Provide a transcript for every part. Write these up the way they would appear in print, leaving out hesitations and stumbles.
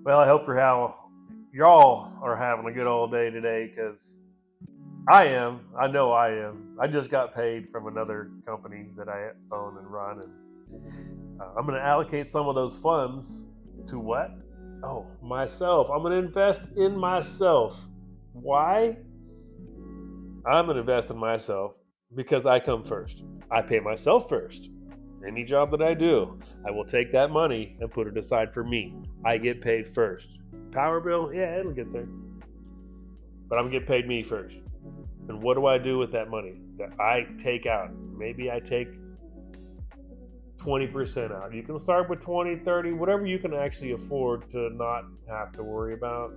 Well, I hope y'all are having a good old day today because I am. I know I am. I just got paid from another company that I own and run, and I'm going to allocate some of those funds to what? Oh, myself. I'm going to invest in myself. Why? I'm going to invest in myself because I come first. I pay myself first. Any job that I do, I will take that money and put it aside for me. I get paid first. Power bill, yeah, it'll get there. But I'm gonna get paid me first. And what do I do with that money that I take out? Maybe I take 20% out. You can start with 20, 30, whatever you can actually afford to not have to worry about.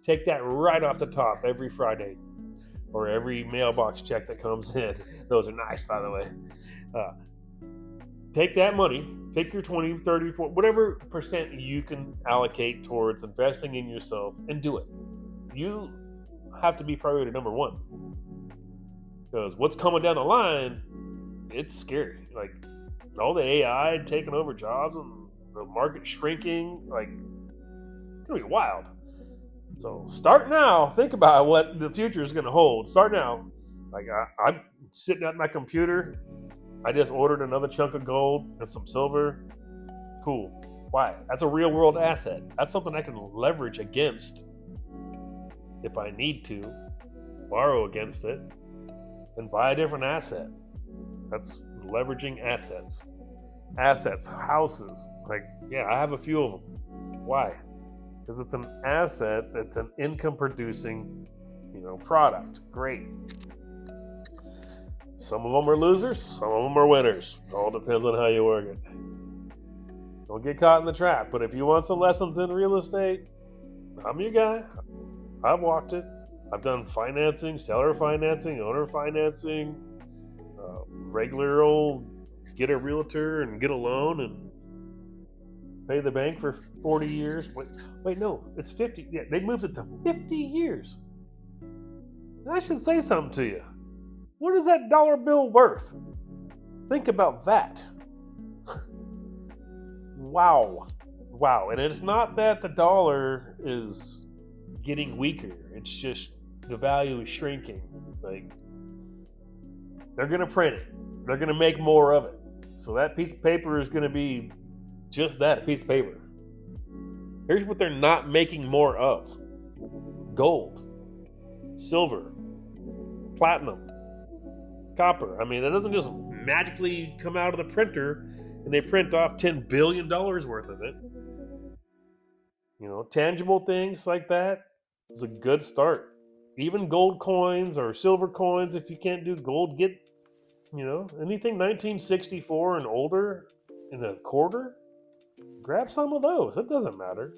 Take that right off the top every Friday or every mailbox check that comes in. Those are nice, by the way. Uh, Take that money, pick your 20, 30, 40, whatever percent you can allocate towards investing in yourself and do it. You have to be priority number one. Because what's coming down the line, it's scary. Like all the AI taking over jobs and the market shrinking, like it's gonna be wild. So start now. Think about what the future is gonna hold. Start now. Like I'm sitting at my computer. I just ordered another chunk of gold and some silver. Cool. Why? That's a real world asset. That's something I can leverage against if I need to, borrow against it, and buy a different asset. That's leveraging assets. Assets, houses. Like, yeah, I have a few of them. Why? Because it's an asset that's an income producing, product. Great. Some of them are losers, some of them are winners. It all depends on how you work it. Don't get caught in the trap. But if you want some lessons in real estate, I'm your guy. I've walked it. I've done financing, seller financing, owner financing, regular old get a realtor and get a loan and pay the bank for 40 years. Wait, no, it's 50. Yeah, they moved it to 50 years. I should say something to you. What is that dollar bill worth? Think about that. Wow. And it's not that the dollar is getting weaker. It's just the value is shrinking. Like, they're going to print it. They're going to make more of it. So that piece of paper is going to be just that, a piece of paper. Here's what they're not making more of. Gold, silver, platinum, copper. I mean, it doesn't just magically come out of the printer and they print off $10 billion worth of it. Tangible things like that is a good start. Even gold coins or silver coins, if you can't do gold, get, anything 1964 and older in a quarter, grab some of those. It doesn't matter.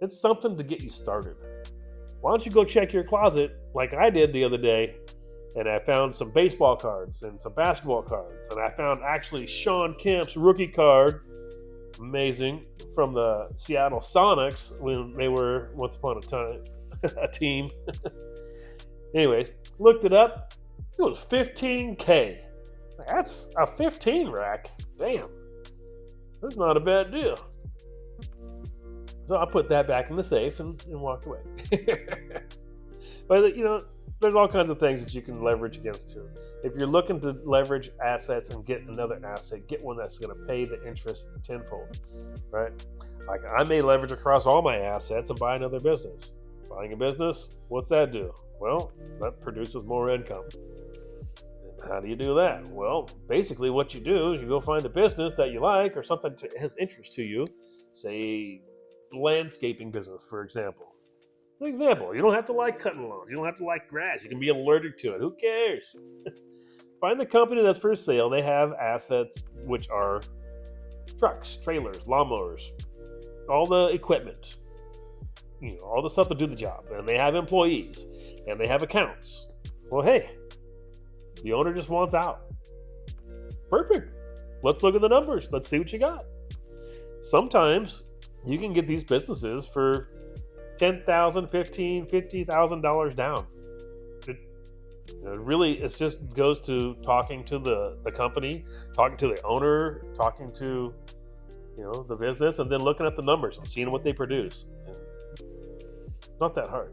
It's something to get you started. Why don't you go check your closet like I did the other day? And I found some baseball cards and some basketball cards. And I found actually Sean Kemp's rookie card, amazing, from the Seattle Sonics when they were once upon a time a team. Anyways, looked it up. It was $15K. That's a 15 rack. Damn. That's not a bad deal. So I put that back in the safe and walked away. But, there's all kinds of things that you can leverage against too. If you're looking to leverage assets and get another asset, get one that's going to pay the interest tenfold, right? Like I may leverage across all my assets and buy another business. Buying a business, what's that do? Well, that produces more income. And how do you do that? Well, basically what you do is you go find a business that you like or something that has interest to you, say landscaping business, for example. For example, you don't have to like cutting lawns. You don't have to like grass. You can be allergic to it. Who cares? Find the company that's for sale. They have assets, which are trucks, trailers, lawnmowers, all the equipment, all the stuff to do the job. And they have employees and they have accounts. Well, hey, the owner just wants out. Perfect. Let's look at the numbers. Let's see what you got. Sometimes you can get these businesses for $10,000, $15,000, $50,000 down. It just goes to talking to the company, talking to the owner, talking to the business, and then looking at the numbers and seeing what they produce. And Not that hard.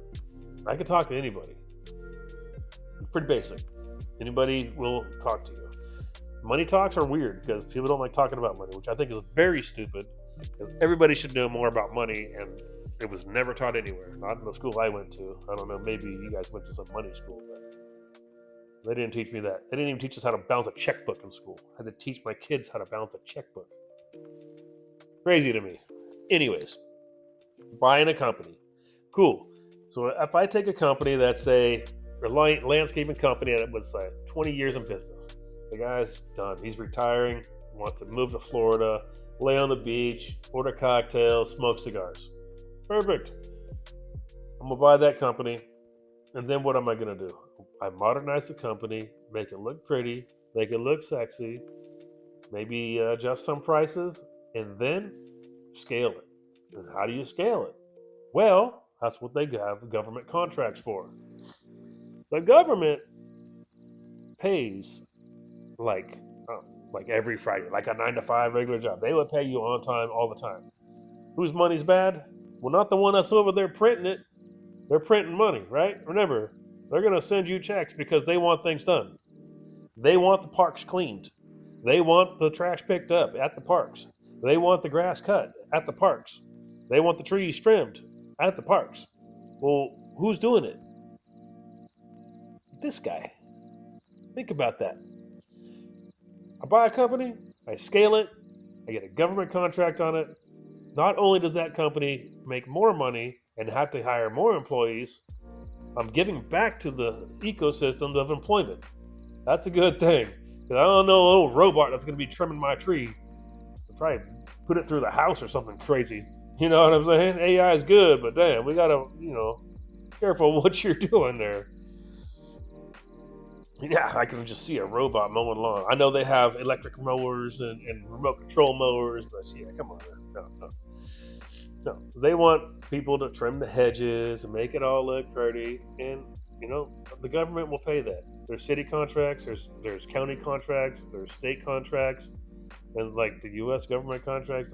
I can talk to anybody. It's pretty basic. Anybody will talk to you. Money talks are weird because people don't like talking about money, which I think is very stupid. Because everybody should know more about money, and it was never taught anywhere. Not in the school I went to. I don't know. Maybe you guys went to some money school, but they didn't teach me that. They didn't even teach us how to balance a checkbook in school. I had to teach my kids how to balance a checkbook. Crazy to me. Anyways, buying a company. Cool. So if I take a company that's a landscaping company that was 20 years in business, the guy's done. He's retiring, wants to move to Florida, lay on the beach, order cocktails, smoke cigars. Perfect. I'm going to buy that company. And then what am I going to do? I modernize the company, make it look pretty, make it look sexy, maybe adjust some prices, and then scale it. And how do you scale it? Well, that's what they have government contracts for. The government pays like like every Friday, like a 9 to 5 regular job. They would pay you on time all the time. Whose money's bad? Well, not the one that's over there printing it. They're printing money, right? Remember, they're going to send you checks because they want things done. They want the parks cleaned. They want the trash picked up at the parks. They want the grass cut at the parks. They want the trees trimmed at the parks. Well, who's doing it? This guy. Think about that. I buy a company, I scale it, I get a government contract on it. Not only does that company make more money and have to hire more employees, I'm giving back to the ecosystem of employment. That's a good thing. Because I don't know a little robot that's going to be trimming my tree. I'll probably put it through the house or something crazy. You know what I'm saying? AI is good, but damn, we got to, careful what you're doing there. Yeah, I can just see a robot mowing lawn. I know they have electric mowers and remote control mowers, but yeah, come on. No. They want people to trim the hedges and make it all look pretty. And, the government will pay that. There's city contracts, there's county contracts, there's state contracts, and like the U.S. government contracts.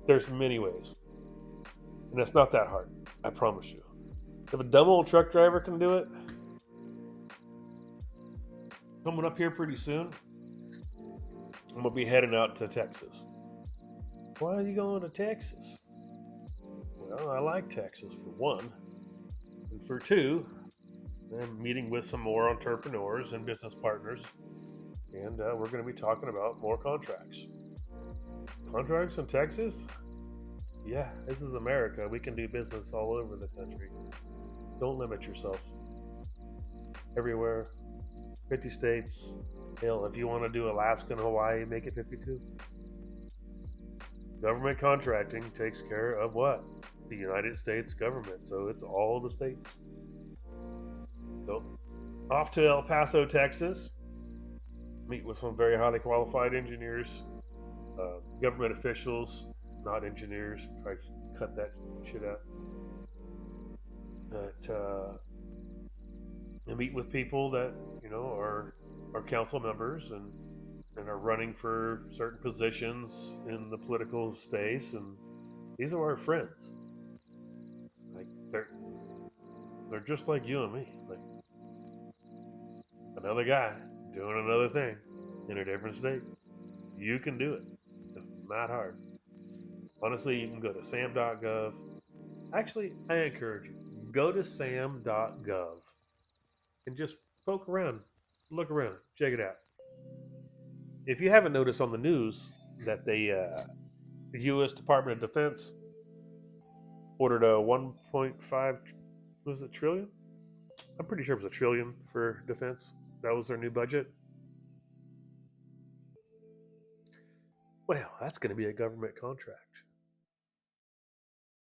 There's many ways. And it's not that hard, I promise you. If a dumb old truck driver can do it, coming up here pretty soon, I'm going to be heading out to Texas. Why are you going to Texas? Well, I like Texas for one. And for two, I'm meeting with some more entrepreneurs and business partners. And we're going to be talking about more contracts. Contracts in Texas? Yeah, this is America. We can do business all over the country. Don't limit yourself. Everywhere. 50 states. Hell, if you want to do Alaska and Hawaii, make it 52. Government contracting takes care of what? The United States government. So it's all the states. So off to El Paso, Texas. Meet with some very highly qualified engineers, government officials, not engineers. Try to cut that shit out. And meet with people that are council members and are running for certain positions in the political space, and these are our friends. Like they're just like you and me, like another guy doing another thing in a different state. You can do it. It's not hard. Honestly, you can go to sam.gov. Actually, I encourage you, go to sam.gov and just poke around, look around, check it out. If you haven't noticed on the news that the U.S. Department of Defense ordered a 1.5, was it trillion? I'm pretty sure it was a trillion for defense. That was their new budget. Well, that's going to be a government contract.